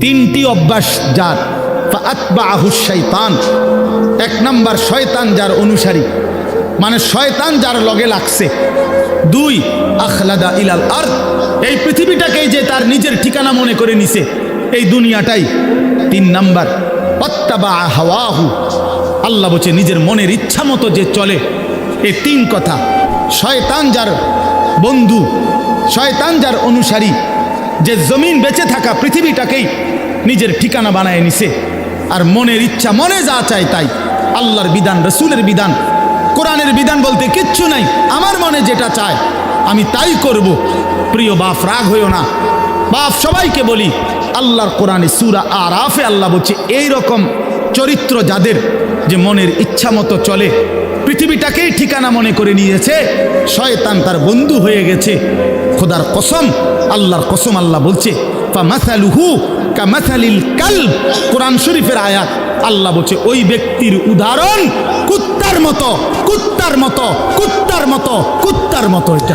তিনটি অভ্যাস যার, ফাআতবাআহু শাইতান, এক নাম্বার শয়তান যার অনুসারী, মানে শয়তান যার লগে লাগছে। দুই, আখলাদা ইলাল আরদ, এই পৃথিবীটাকেই যে তার নিজের ঠিকানা মনে করে নিছে, এই দুনিয়াটাই। তিন নাম্বার, ওয়াত্তাবা হাওয়াহু, আল্লাহ বলছে নিজের মনের ইচ্ছা মতো যে চলে। এই তিন কথা, শয়তান যার বন্ধু, শয়তান যার অনুসারী, যে জমিন বেঁচে থাকা পৃথিবীটাকেই নিজের ঠিকানা বানায় নিছে, আর মনের ইচ্ছা, মনে যা চায় তাই। আল্লাহর বিধান, রসুলের বিধান, কোরআনের বিধান বলতে কিচ্ছু নাই, আমার মনে যেটা চায় আমি তাই করব। প্রিয় বাপ, রাগ হইও না। বাপ, সবাইকে বলি, আল্লাহর কোরআনে সূরা আরাফে আল্লাহ বলছে এই রকম চরিত্র যাদের, যে মনের ইচ্ছা মতো চলে, পৃথিবীটাকেই ঠিকানা মনে করে নিয়েছে, শয়তান তার বন্ধু হয়ে গেছে। খোদার কসম, আল্লাহর কসম, আল্লাহ বলছে ফামাসালুহু কামাসালিল কালব, কোরআন শরীফের আয়াত। আল্লাহ বলছে ওই ব্যক্তির উদাহরণ কুত্তার মতো, কুত্তার মতো, কুত্তার মতো, কুত্তার মতো। এটা